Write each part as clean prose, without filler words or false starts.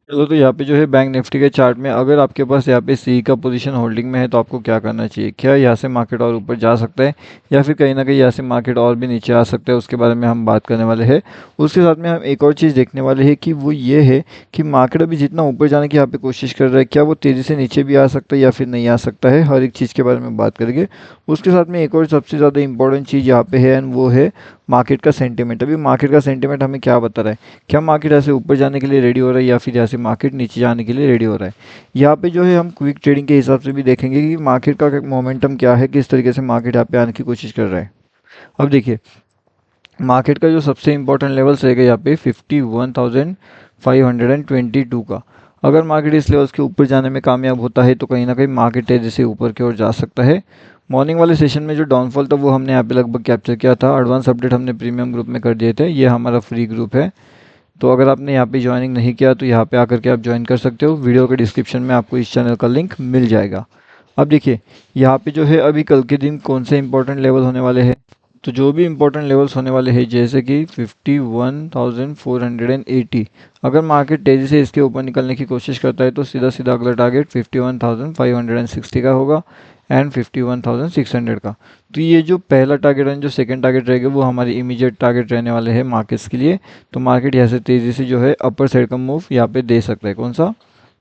चलो तो यहाँ पे जो है बैंक निफ्टी के चार्ट में अगर आपके पास यहाँ पे सी का पोजीशन होल्डिंग में है तो आपको क्या करना चाहिए, क्या यहाँ से मार्केट और ऊपर जा सकता है या फिर कहीं ना कहीं यहाँ से मार्केट और भी नीचे आ सकता है, उसके बारे में हम बात करने वाले हैं। उसके साथ में हम एक और चीज़ देखने वाले हैं कि वो ये है कि मार्केट अभी जितना ऊपर जाने की यहाँ पे कोशिश कर रहा है, क्या वो तेज़ी से नीचे भी आ सकता है या फिर नहीं आ सकता है, हर एक चीज़ के बारे में बात करेंगे। उसके साथ में एक और सबसे ज़्यादा इंपॉर्टेंट चीज़ यहाँ पे है एंड वो है मार्केट का सेंटिमेंट। अभी मार्केट का सेंटिमेंट हमें क्या बता रहा है, क्या मार्केट ऐसे ऊपर जाने के लिए रेडी हो रहा है या फिर ऐसे मार्केट नीचे जाने के लिए रेडी हो रहा है। यहाँ पे जो है हम क्विक ट्रेडिंग के हिसाब से भी देखेंगे कि मार्केट का मोमेंटम क्या है, किस तरीके से मार्केट यहाँ पे आने की कोशिश कर रहा है। अब देखिए मार्केट का जो सबसे इंपॉर्टेंट लेवल्स रहेगा यहाँ पे 51,522 का। अगर मार्केट इस लेवल्स के ऊपर जाने में कामयाब होता है तो कहीं ना कहीं मार्केट तेजी से ऊपर की ओर जा सकता है। मॉर्निंग वाले सेशन में जो डाउनफॉल था वो हमने यहाँ पे लगभग कैप्चर किया था, एडवांस अपडेट हमने प्रीमियम ग्रुप में कर दिए थे, ये हमारा फ्री ग्रुप है। तो अगर आपने यहाँ पे ज्वाइनिंग नहीं किया तो यहाँ पे आकर के आप ज्वाइन कर सकते हो, वीडियो के डिस्क्रिप्शन में आपको इस चैनल का लिंक मिल जाएगा। अब देखिए यहाँ पे जो है अभी कल के दिन कौन से इंपॉर्टेंट लेवल होने वाले हैं, तो जो भी इंपॉर्टेंट लेवल्स होने वाले हैं जैसे कि 51,480, अगर मार्केट तेज़ी से इसके ऊपर निकलने की कोशिश करता है तो सीधा सीधा अगला टारगेट 51,560 का होगा एंड 51,600 का। तो ये जो पहला टारगेट है, जो सेकंड टारगेट रहेगा वो हमारे इमीडिएट टारगेट रहने वाले हैं मार्केट्स के लिए। तो मार्केट यहाँ से तेज़ी से जो है अपर साइड का मूव यहाँ पे दे सकता है, कौन सा,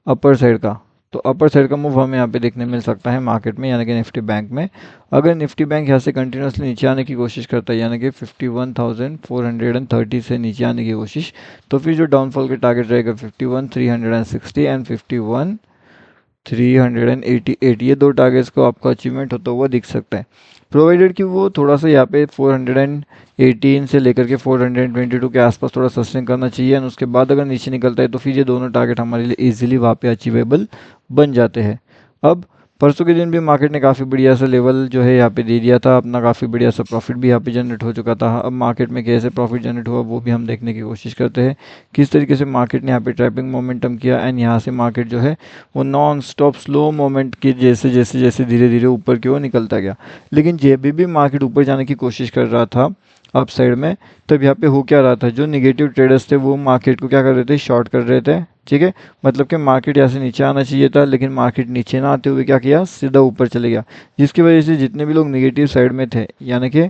अपर साइड का। तो अपर साइड का मूव हमें यहाँ पे देखने मिल सकता है मार्केट में, यानी कि निफ्टी बैंक में। अगर निफ्टी बैंक यहाँ से कंटिन्यूसली नीचे आने की कोशिश करता है, यानी कि 51,430 से नीचे आने की कोशिश, तो फिर जो डाउनफॉल के टारगेट रहेगा 51,360 एंड 51,388, ये दो टारगेट्स को आपका अचीवमेंट होता हुआ दिख सकता है, प्रोवाइडेड कि वो थोड़ा सा यहाँ पे 418 से लेकर के 422 के आसपास थोड़ा सस्टेन करना चाहिए। एंड उसके बाद अगर नीचे निकलता है तो फिर ये दोनों टारगेट हमारे लिए इजीली वहाँ पे अचीवेबल बन जाते हैं। अब परसों के दिन भी मार्केट ने काफ़ी बढ़िया सा लेवल जो है यहाँ पे दे दिया था अपना, काफ़ी बढ़िया सा प्रॉफिट भी यहाँ पे जनरेट हो चुका था। अब मार्केट में कैसे प्रॉफिट जनरेट हुआ वो भी हम देखने की कोशिश करते हैं, किस तरीके से मार्केट ने यहाँ पे ट्रैपिंग मोमेंटम किया एंड यहाँ से मार्केट जो है वो नॉन स्टॉप स्लो मोमेंट के जैसे जैसे जैसे धीरे धीरे ऊपर की ओर निकलता गया। लेकिन जब भी मार्केट ऊपर जाने की कोशिश कर रहा था अप साइड में, तब यहाँ पे हो क्या रहा था, जो निगेटिव ट्रेडर्स थे वो मार्केट को क्या कर रहे थे, शॉर्ट कर रहे थे। ठीक है, मतलब कि मार्केट यहाँ से नीचे आना चाहिए था लेकिन मार्केट नीचे ना आते हुए क्या किया, सीधा ऊपर चले गया, जिसकी वजह से जितने भी लोग निगेटिव साइड में थे यानी कि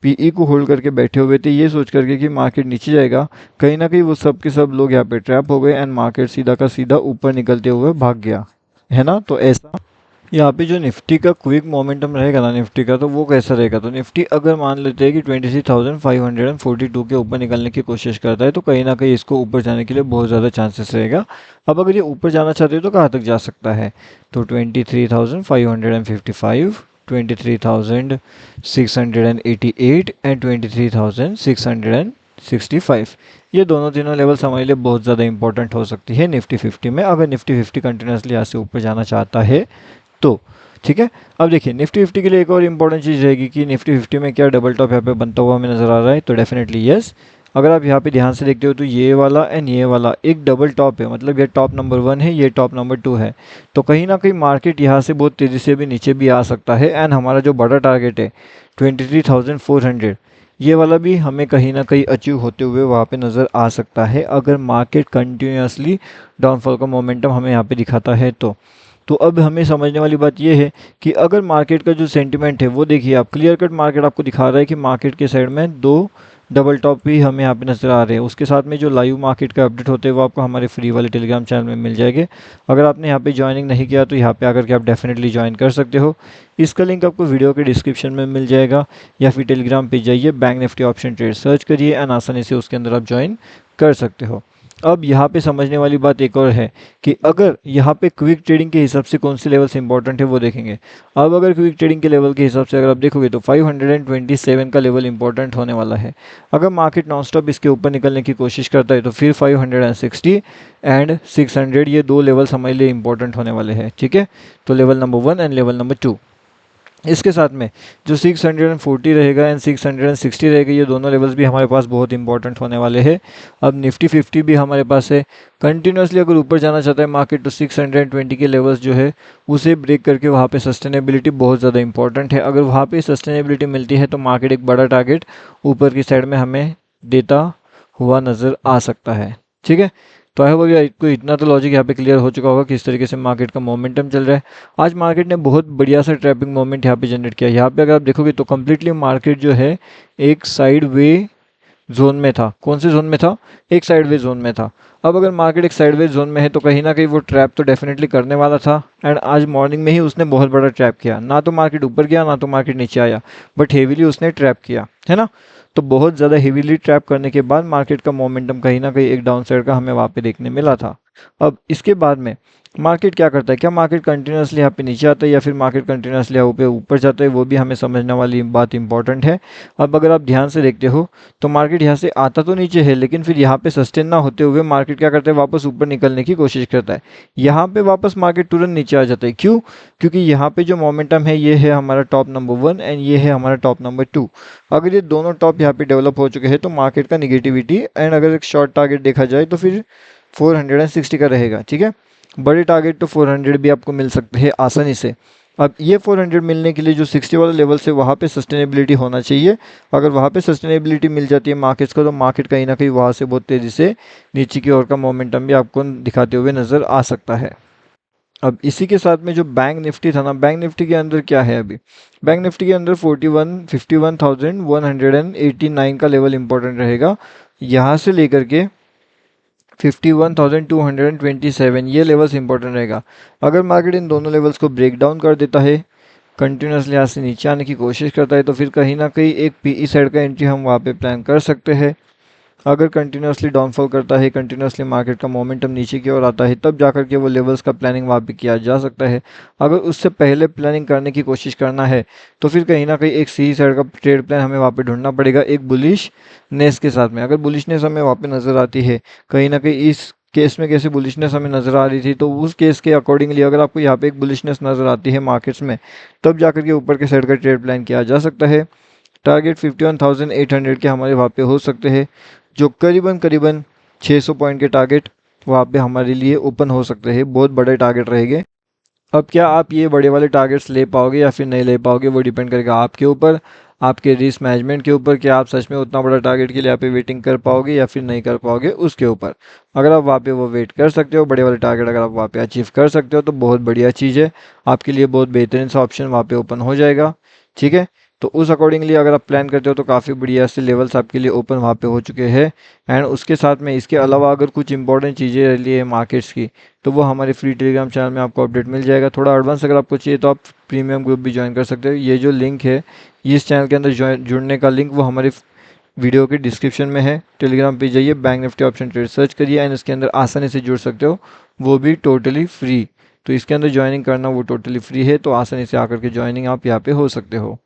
पीई को होल्ड करके बैठे हुए थे ये सोच करके कि मार्केट नीचे जाएगा, कहीं ना कहीं वो सब के सब लोग यहाँ पे ट्रैप हो गए एंड मार्केट सीधा का सीधा ऊपर निकलते हुए भाग गया, है ना। तो ऐसा यहाँ पे जो निफ्टी का क्विक मोमेंटम रहेगा ना निफ्टी का, तो वो कैसा रहेगा, तो निफ्टी अगर मान लेते हैं कि 23,542 के ऊपर निकलने की कोशिश करता है तो कहीं ना कहीं इसको ऊपर जाने के लिए बहुत ज़्यादा चांसेस रहेगा। अब अगर ये ऊपर जाना चाहते हो तो कहाँ तक जा सकता है, तो 23,555, 23,688 एंड 23,665, ये दोनों तीनों लेवल्स हमारे लिए बहुत ज़्यादा इंपॉर्टेंट हो सकती है निफ्टी 50 में, अगर निफ्टी 50 कंटिन्यूसली यहाँ से ऊपर जाना चाहता है तो। ठीक है, अब देखिए निफ्टी 50 के लिए एक और इंपॉर्टेंट चीज़ रहेगी कि निफ्टी 50 में क्या डबल टॉप यहाँ पे बनता हुआ हमें नज़र आ रहा है, तो डेफिनेटली यस। अगर आप यहाँ पे ध्यान से देखते हो तो ये वाला एंड ये वाला एक डबल टॉप है, मतलब ये टॉप नंबर 1 है, ये टॉप नंबर 2 है। तो कहीं ना कहीं मार्केट यहाँ से बहुत तेज़ी से भी नीचे भी आ सकता है एंड हमारा जो बड़ा टारगेट है 23,400, ये वाला भी हमें कहीं ना कहीं अचीव होते हुए वहाँ पे नज़र आ सकता है अगर मार्केट कंटिन्यूसली डाउनफॉल का मोमेंटम हमें यहाँ पे दिखाता है तो अब हमें समझने वाली बात यह है कि अगर मार्केट का जो सेंटिमेंट है वो देखिए आप, क्लियर कट मार्केट आपको दिखा रहा है कि मार्केट के साइड में दो डबल टॉप भी हमें यहाँ पे नज़र आ रहे हैं। उसके साथ में जो लाइव मार्केट का अपडेट होते हैं वो आपको हमारे फ्री वाले टेलीग्राम चैनल में मिल जाएंगे। अगर आपने यहाँ पे ज्वाइनिंग नहीं किया तो यहाँ पे आकर के आप डेफिनेटली ज्वाइन कर सकते हो, इसका लिंक आपको वीडियो के डिस्क्रिप्शन में मिल जाएगा, या फिर टेलीग्राम पे जाइए, bank Nifty option trade search करिए एंड आसानी से उसके अंदर आप ज्वाइन कर सकते हो। अब यहाँ पे समझने वाली बात एक और है कि अगर यहाँ पे क्विक ट्रेडिंग के हिसाब से कौन से लेवल्स इंपॉर्टेंट है वो देखेंगे। अब अगर क्विक ट्रेडिंग के लेवल के हिसाब से अगर आप देखोगे तो 527 का लेवल इंपॉर्टेंट होने वाला है। अगर मार्केट नॉनस्टॉप इसके ऊपर निकलने की कोशिश करता है तो फिर 560 एंड 600, ये दो लेवल्स हमारे लिए इंपॉर्टेंट होने वाले हैं। ठीक है, तो level number 1 and level number 2, इसके साथ में जो 640 रहेगा एंड 660 रहेगा, ये दोनों लेवल्स भी हमारे पास बहुत इंपॉर्टेंट होने वाले हैं। अब निफ्टी 50 भी हमारे पास है, कंटिन्यूसली अगर ऊपर जाना चाहता है मार्केट तो 620 के लेवल्स जो है उसे ब्रेक करके वहाँ पे सस्टेनेबिलिटी बहुत ज़्यादा इंपॉर्टेंट है। अगर वहाँ पे सस्टेनेबिलिटी मिलती है तो मार्केट एक बड़ा टारगेट ऊपर की साइड में हमें देता हुआ नज़र आ सकता है। ठीक है, तो आई होप अभी आपको इतना तो लॉजिक यहाँ पे क्लियर हो चुका होगा किस तरीके से मार्केट का मोमेंटम चल रहा है। आज मार्केट ने बहुत बढ़िया सा ट्रैपिंग मोमेंट यहाँ पे जनरेट किया। यहाँ पे अगर आप देखोगे तो कम्प्लीटली मार्केट जो है एक साइड वे जोन में था। कौन से जोन में था? एक साइडवेज जोन में था। अब अगर मार्केट एक साइडवेज जोन में है तो कहीं ना कहीं वो ट्रैप तो डेफिनेटली करने वाला था, एंड आज मॉर्निंग में ही उसने बहुत बड़ा ट्रैप किया। ना तो मार्केट ऊपर गया ना तो मार्केट नीचे आया, बट हेवीली उसने ट्रैप किया, है ना। तो बहुत ज़्यादा हेवीली ट्रैप करने के बाद मार्केट का मोमेंटम कहीं ना कहीं एक डाउन साइड का हमें वहाँ पे देखने मिला था। अब इसके बाद में मार्केट क्या करता है? क्या मार्केट कंटिन्यूसली यहाँ पे नीचे आता है या फिर मार्केट कंटिन्यूसली यहाँ पे ऊपर जाता है? वो भी हमें समझने वाली बात इंपॉर्टेंट है। अब अगर आप ध्यान से देखते हो तो मार्केट यहाँ से आता तो नीचे है, लेकिन फिर यहाँ पे सस्टेन ना होते हुए मार्केट क्या करता है? वापस ऊपर निकलने की कोशिश करता है। यहाँ पे वापस मार्केट तुरंत नीचे आ जाता है। क्यों? क्योंकि यहाँ पे जो मोमेंटम है ये है हमारा टॉप नंबर 1 एंड ये है हमारा टॉप नंबर 2। अगर ये दोनों टॉप यहाँ पे डेवलप हो चुके हैं तो मार्केट का निगेटिविटी एंड अगर एक शॉर्ट टारगेट देखा जाए तो फिर 460 का रहेगा। ठीक है, बड़े टारगेट तो 400 भी आपको मिल सकते हैं आसानी से। अब ये 400 मिलने के लिए जो 60 वाला लेवल से वहाँ पे सस्टेनेबिलिटी होना चाहिए। अगर वहाँ पे सस्टेनेबिलिटी मिल जाती है मार्केट्स को तो मार्केट कहीं ना कहीं वहाँ से बहुत तेज़ी से नीचे की ओर का मोमेंटम भी आपको दिखाते हुए नज़र आ सकता है। अब इसी के साथ में जो बैंक निफ्टी था ना, बैंक निफ्टी के अंदर क्या है? अभी बैंक निफ्टी के अंदर 51,189 का लेवल इंपॉर्टेंट रहेगा। यहाँ से लेकर के 51,227 ये लेवल्स इंपॉर्टेंट रहेगा। अगर मार्केट इन दोनों लेवल्स को ब्रेक डाउन कर देता है, कंटिन्यूसली यहाँ से नीचे आने की कोशिश करता है, तो फिर कहीं ना कहीं एक पीई साइड का एंट्री हम वहाँ पे प्लान कर सकते हैं। अगर कंटिन्यूसली डाउनफॉल करता है, कंटिन्यूसली मार्केट का मोमेंटम नीचे की ओर आता है, तब जाकर के वो लेवल्स का प्लानिंग वहाँ पे किया जा सकता है। अगर उससे पहले प्लानिंग करने की कोशिश करना है तो फिर कहीं ना कहीं एक सी साइड का ट्रेड प्लान हमें वहाँ पे ढूंढना पड़ेगा, एक बुलिशनेस के साथ में। अगर बुलिशनेस हमें वहाँ पे नज़र आती है, कहीं ना कहीं इस केस में कैसे बुलिशनेस हमें नज़र आ रही थी, तो उस केस के अकॉर्डिंगली अगर आपको यहाँ पे एक बुलिशनेस नज़र आती है मार्केट्स में, तब जाकर के ऊपर के साइड का ट्रेड प्लान किया जा सकता है। टारगेट 51,800 के हमारे वहाँ पे हो सकते हैं, जो करीबन 600 पॉइंट के टारगेट वहाँ पे हमारे लिए ओपन हो सकते हैं। बहुत बड़े टारगेट रहेंगे। अब क्या आप ये बड़े वाले टारगेट्स ले पाओगे या फिर नहीं ले पाओगे, वो डिपेंड करेगा आपके ऊपर, आपके रिस्क मैनेजमेंट के ऊपर। क्या आप सच में उतना बड़ा टारगेट के लिए यहाँ पे वेटिंग कर पाओगे या फिर नहीं कर पाओगे, उसके ऊपर। अगर आप वहाँ पे वो वेट कर सकते हो, बड़े वाले टारगेट अगर आप वहाँ पे अचीव कर सकते हो तो बहुत बढ़िया चीज़ है, आपके लिए बहुत बेहतरीन सा ऑप्शन वहाँ पे ओपन हो जाएगा। ठीक है, तो उस अकॉर्डिंगली अगर आप प्लान करते हो तो काफ़ी बढ़िया से लेवल्स आपके लिए ओपन वहाँ पे हो चुके हैं। एंड उसके साथ में इसके अलावा अगर कुछ इंपॉर्टेंट चीज़ें रह ली है मार्केट्स की, तो वो हमारे फ्री टेलीग्राम चैनल में आपको अपडेट मिल जाएगा। थोड़ा एडवांस अगर आपको चाहिए तो आप प्रीमियम ग्रुप भी ज्वाइन कर सकते हो। ये जो लिंक है इस चैनल के अंदर जुड़ने का लिंक वो हमारे वीडियो के डिस्क्रिप्शन में है। टेलीग्राम पे जाइए, bank Nifty option trade search करिए एंड इसके अंदर आसानी से जुड़ सकते हो, वो भी टोटली फ्री। तो इसके अंदर ज्वाइनिंग करना वो टोटली फ्री है, तो आसानी से आकर के ज्वाइनिंग आप यहाँ पे हो सकते हो।